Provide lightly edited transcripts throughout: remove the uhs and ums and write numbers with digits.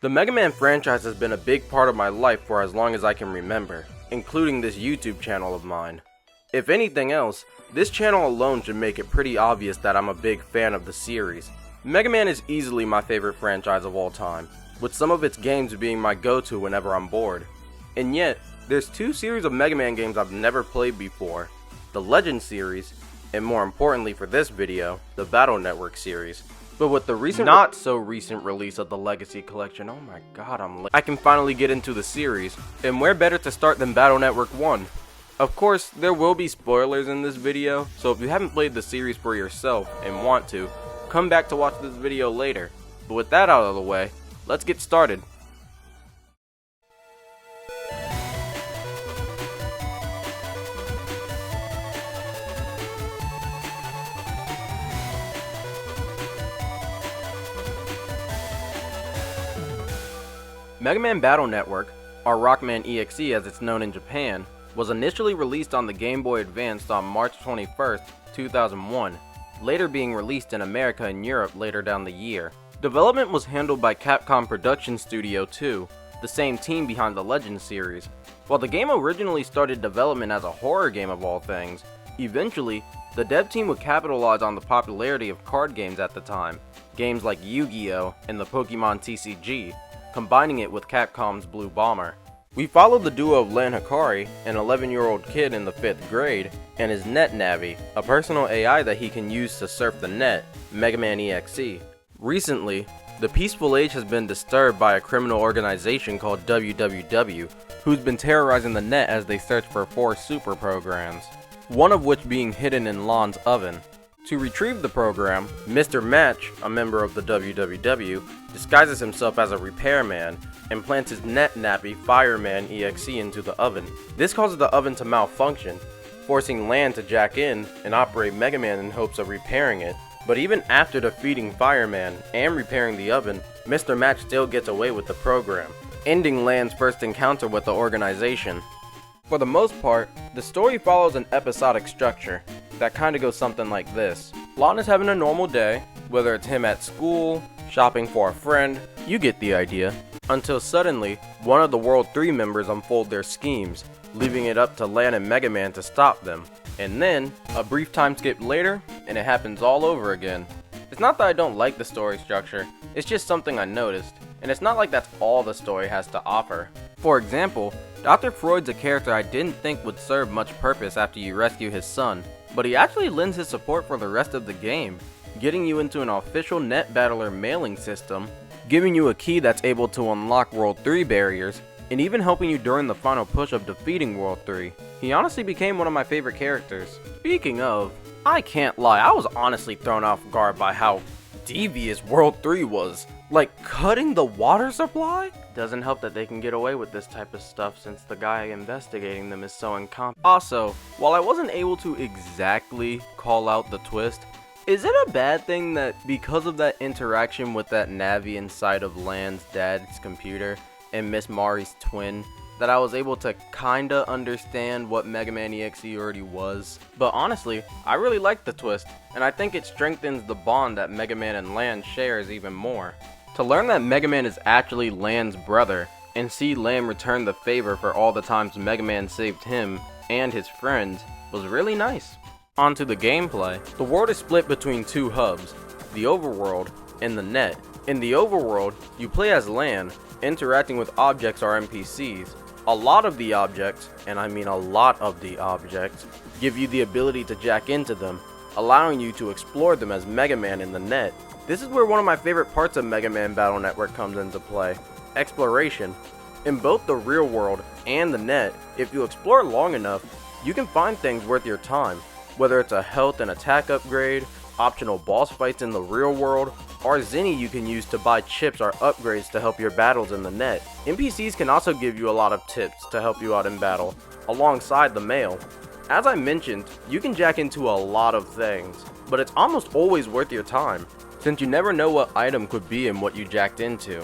The Megaman franchise has been a big part of my life for as long as I can remember, including this YouTube channel of mine. If anything else, this channel alone should make it pretty obvious that I'm a big fan of the series. Megaman is easily my favorite franchise of all time, with some of its games being my go-to whenever I'm bored. And yet, there's two series of Mega Man games I've never played before, the Legend series, and more importantly for this video, the Battle Network series. But with the not so recent release of the Legacy Collection, oh my god, I can finally get into the series, and where better to start than Battle Network 1? Of course, there will be spoilers in this video, so if you haven't played the series for yourself and want to, come back to watch this video later. But with that out of the way, let's get started. Megaman Battle Network, or Rockman EXE as it's known in Japan, was initially released on the Game Boy Advance on March 21st, 2001, later being released in America and Europe later down the year. Development was handled by Capcom Production Studio 2, the same team behind the Legend series. While the game originally started development as a horror game of all things, eventually, the dev team would capitalize on the popularity of card games at the time, games like Yu-Gi-Oh! And the Pokemon TCG, combining it with Capcom's Blue Bomber. We followed the duo of Lan Hikari, an 11-year-old kid in the 5th grade, and his Net Navi, a personal AI that he can use to surf the net, Megaman EXE. Recently, the peaceful age has been disturbed by a criminal organization called WWW, who's been terrorizing the net as they search for 4 super programs, one of which being hidden in Lan's oven. To retrieve the program, Mr. Match, a member of the WWW, disguises himself as a repairman and plants his Net Nappy Fireman EXE into the oven. This causes the oven to malfunction, forcing Lan to jack in and operate Mega Man in hopes of repairing it. But even after defeating Fireman and repairing the oven, Mr. Match still gets away with the program, ending Lan's first encounter with the organization. For the most part, the story follows an episodic structure that kinda goes something like this. Lan is having a normal day, whether it's him at school, shopping for a friend, you get the idea. Until suddenly, one of the World 3 members unfold their schemes, leaving it up to Lan and Mega Man to stop them. And then, a brief time skip later, and it happens all over again. It's not that I don't like the story structure, it's just something I noticed, and it's not like that's all the story has to offer. For example, Dr. Freud's a character I didn't think would serve much purpose after you rescue his son, but he actually lends his support for the rest of the game, getting you into an official Net Battler mailing system, giving you a key that's able to unlock World 3 barriers, and even helping you during the final push of defeating World 3. He honestly became one of my favorite characters. Speaking of, I can't lie, I was honestly thrown off guard by how devious World 3 was. Like, cutting the water supply? Doesn't help that they can get away with this type of stuff since the guy investigating them is so incompetent. Also, while I wasn't able to exactly call out the twist, is it a bad thing that because of that interaction with that Navi inside of Lan's dad's computer and Miss Mari's twin, that I was able to kinda understand what Mega Man EXE already was? But honestly, I really like the twist, and I think it strengthens the bond that Mega Man and Lan shares even more. To learn that Mega Man is actually Lan's brother, and see Lan return the favor for all the times Mega Man saved him and his friends, was really nice. On to the gameplay. The world is split between 2 hubs, the overworld and the net. In the overworld, you play as Lan, interacting with objects or NPCs. A lot of the objects, and I mean a lot of the objects, give you the ability to jack into them, allowing you to explore them as Mega Man in the net. This is where one of my favorite parts of Mega Man Battle Network comes into play, exploration. In both the real world and the net, if you explore long enough, you can find things worth your time, whether it's a health and attack upgrade, optional boss fights in the real world, or Zenny you can use to buy chips or upgrades to help your battles in the net. NPCs can also give you a lot of tips to help you out in battle, alongside the mail. As I mentioned, you can jack into a lot of things, but it's almost always worth your time, since you never know what item could be in what you jacked into.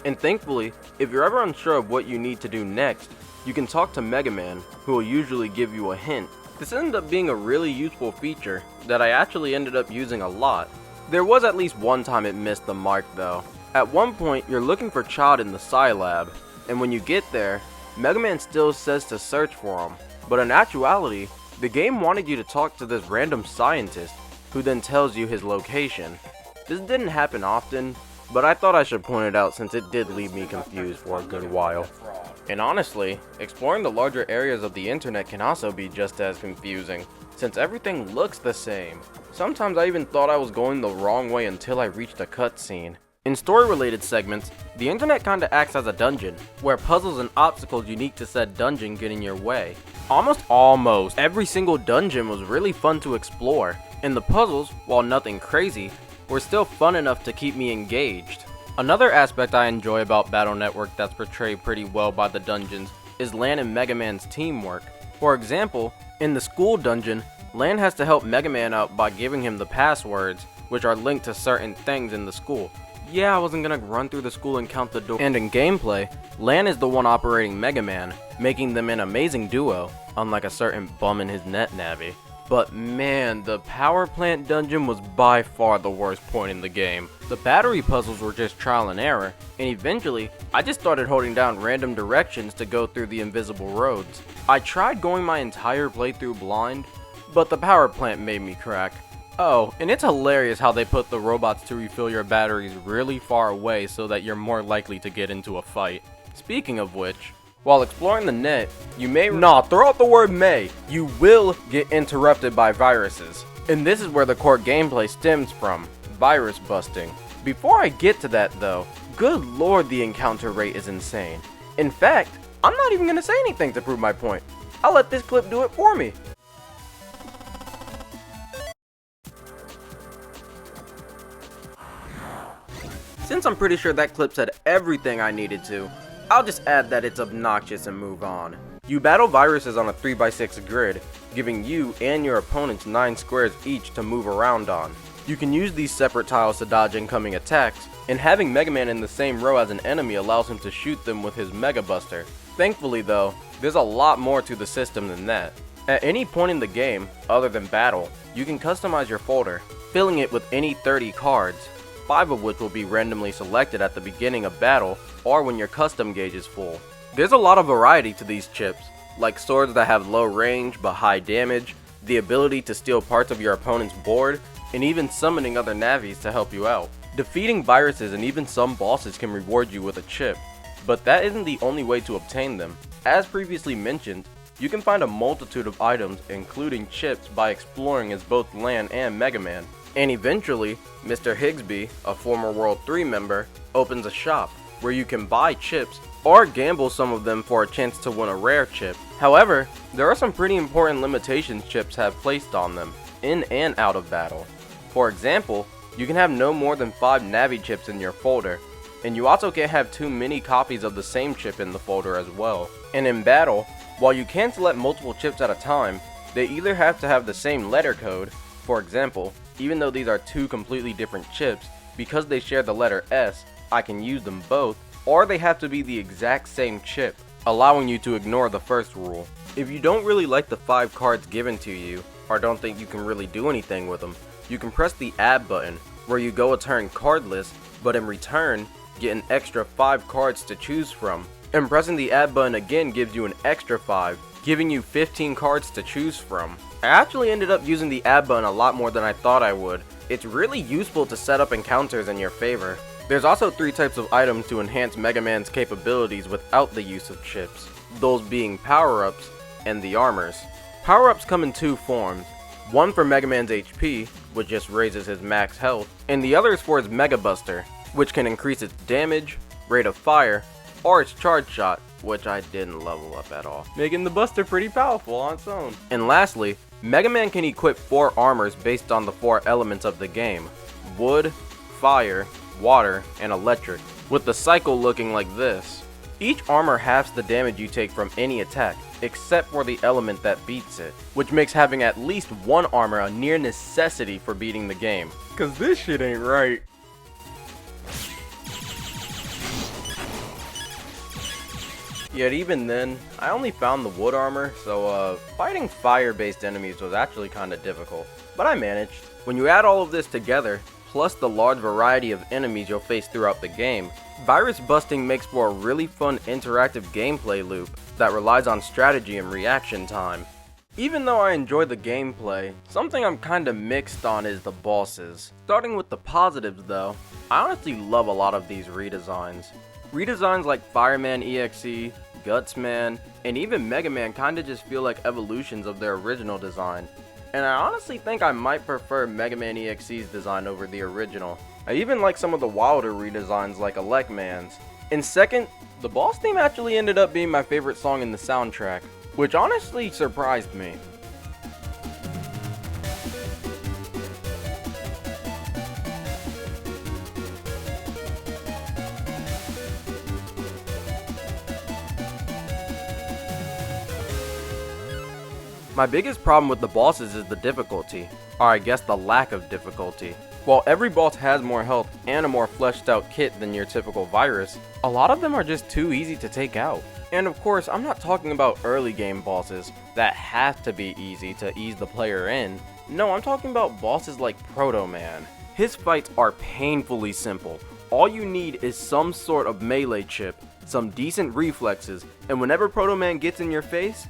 And thankfully, if you're ever unsure of what you need to do next, you can talk to Mega Man, who will usually give you a hint This ended up being a really useful feature that I actually ended up using a lot. There was at least one time it missed the mark though. At one point, you're looking for Chad in the Psi Lab, and when you get there, Megaman still says to search for him, but in actuality, the game wanted you to talk to this random scientist, who then tells you his location. This didn't happen often, but I thought I should point it out since it did leave me confused for a good while. And honestly, exploring the larger areas of the internet can also be just as confusing, since everything looks the same. Sometimes I even thought I was going the wrong way until I reached a cutscene. In story-related segments, the internet kinda acts as a dungeon, where puzzles and obstacles unique to said dungeon get in your way. Almost every single dungeon was really fun to explore, and the puzzles, while nothing crazy, were still fun enough to keep me engaged. Another aspect I enjoy about Battle Network that's portrayed pretty well by the dungeons is Lan and Megaman's teamwork. For example, in the school dungeon, Lan has to help Megaman out by giving him the passwords, which are linked to certain things in the school. Yeah, I wasn't gonna run through the school and count the door. And in gameplay, Lan is the one operating Megaman, making them an amazing duo, unlike a certain bum in his net navy. But man, the power plant dungeon was by far the worst point in the game. The battery puzzles were just trial and error, and eventually, I just started holding down random directions to go through the invisible roads. I tried going my entire playthrough blind, but the power plant made me crack. Oh, and it's hilarious how they put the robots to refill your batteries really far away so that you're more likely to get into a fight. Speaking of which, while exploring the net, you may throw out the word may. You will get interrupted by viruses. And this is where the core gameplay stems from, virus busting. Before I get to that though, good lord the encounter rate is insane. In fact, I'm not even gonna say anything to prove my point. I'll let this clip do it for me. Since I'm pretty sure that clip said everything I needed to, I'll just add that it's obnoxious and move on. You battle viruses on a 3x6 grid, giving you and your opponents 9 squares each to move around on. You can use these separate tiles to dodge incoming attacks, and having Megaman in the same row as an enemy allows him to shoot them with his Mega Buster. Thankfully though, there's a lot more to the system than that. At any point in the game, other than battle, you can customize your folder, filling it with any 30 cards, 5 of which will be randomly selected at the beginning of battle or when your custom gauge is full. There's a lot of variety to these chips, like swords that have low range but high damage, the ability to steal parts of your opponent's board, and even summoning other navies to help you out. Defeating viruses and even some bosses can reward you with a chip, but that isn't the only way to obtain them. As previously mentioned, you can find a multitude of items including chips by exploring as both Lan and Megaman. And eventually, Mr. Higsby, a former World 3 member, opens a shop where you can buy chips or gamble some of them for a chance to win a rare chip. However, there are some pretty important limitations chips have placed on them, in and out of battle. For example, you can have no more than 5 Navi chips in your folder, and you also can't have too many copies of the same chip in the folder as well. And in battle, while you can select multiple chips at a time, they either have to have the same letter code. For example, even though these are 2 completely different chips, because they share the letter S, I can use them both, or they have to be the exact same chip, allowing you to ignore the first rule. If you don't really like the 5 cards given to you, or don't think you can really do anything with them, you can press the add button, where you go a turn cardless, but in return, get an extra 5 cards to choose from. And pressing the add button again gives you an extra 5, giving you 15 cards to choose from. I actually ended up using the add button a lot more than I thought I would. It's really useful to set up encounters in your favor. There's also 3 types of items to enhance Mega Man's capabilities without the use of chips, those being power-ups and the armors. Power-ups come in 2 forms, one for Mega Man's HP, which just raises his max health, and the other is for his Mega Buster, which can increase its damage, rate of fire, or its charge shot, which I didn't level up at all, making the Buster pretty powerful on its own. And lastly, Mega Man can equip 4 armors based on the 4 elements of the game: wood, fire, water, and electric, with the cycle looking like this. Each armor halves the damage you take from any attack, except for the element that beats it, which makes having at least 1 armor a near necessity for beating the game. Cause this shit ain't right. Yet even then, I only found the wood armor, so fighting fire-based enemies was actually kinda difficult. But I managed. When you add all of this together, plus the large variety of enemies you'll face throughout the game, virus busting makes for a really fun interactive gameplay loop that relies on strategy and reaction time. Even though I enjoy the gameplay, something I'm kinda mixed on is the bosses. Starting with the positives though, I honestly love a lot of these redesigns. Redesigns like Fireman EXE, Gutsman, and even Megaman kinda just feel like evolutions of their original design. And I honestly think I might prefer Megaman EXE's design over the original. I even like some of the wilder redesigns like Elecman's. And second, the boss theme actually ended up being my favorite song in the soundtrack, which honestly surprised me. My biggest problem with the bosses is the difficulty, or I guess the lack of difficulty. While every boss has more health and a more fleshed out kit than your typical virus, a lot of them are just too easy to take out. And of course, I'm not talking about early game bosses that have to be easy to ease the player in. No, I'm talking about bosses like Proto Man. His fights are painfully simple. All you need is some sort of melee chip, some decent reflexes, and whenever Proto Man gets in your face,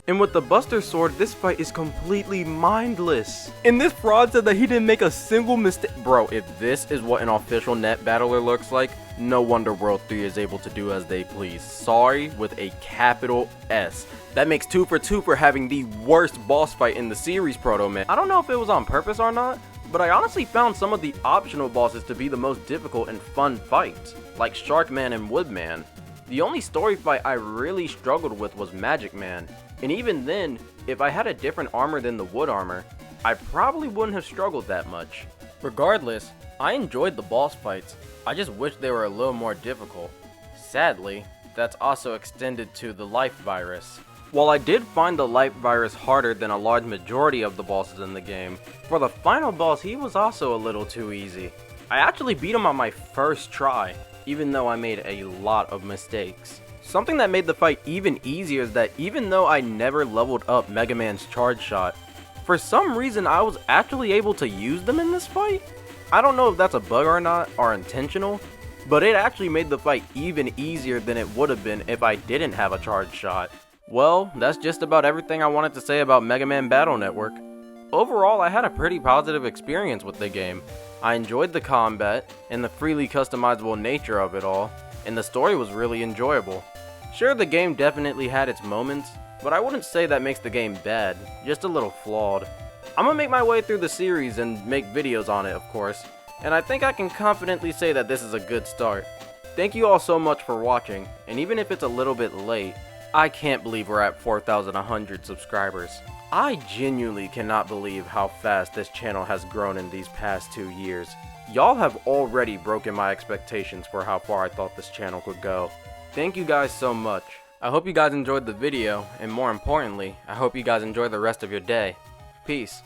and with the Buster Sword, this fight is completely mindless. And this fraud said that he didn't make a single mistake. Bro, if this is what an official net battler looks like, no wonder World 3 is able to do as they please. Sorry with a capital S. That makes 2 for 2 for having the worst boss fight in the series, Proto Man. I don't know if it was on purpose or not, but I honestly found some of the optional bosses to be the most difficult and fun fights, like Sharkman and Woodman. The only story fight I really struggled with was Magic Man. And even then, if I had a different armor than the wood armor, I probably wouldn't have struggled that much. Regardless, I enjoyed the boss fights, I just wish they were a little more difficult. Sadly, that's also extended to the life virus. While I did find the life virus harder than a large majority of the bosses in the game, for the final boss he was also a little too easy. I actually beat him on my first try, even though I made a lot of mistakes. Something that made the fight even easier is that even though I never leveled up Mega Man's charge shot, for some reason I was actually able to use them in this fight. I don't know if that's a bug or not, or intentional, but it actually made the fight even easier than it would have been if I didn't have a charge shot. Well, that's just about everything I wanted to say about Mega Man Battle Network. Overall, I had a pretty positive experience with the game. I enjoyed the combat, and the freely customizable nature of it all, and the story was really enjoyable. Sure, the game definitely had its moments, but I wouldn't say that makes the game bad, just a little flawed. I'm gonna make my way through the series and make videos on it, of course, and I think I can confidently say that this is a good start. Thank you all so much for watching, and even if it's a little bit late, I can't believe we're at 4,100 subscribers. I genuinely cannot believe how fast this channel has grown in these past 2 years. Y'all have already broken my expectations for how far I thought this channel could go. Thank you guys so much. I hope you guys enjoyed the video, and more importantly, I hope you guys enjoy the rest of your day. Peace.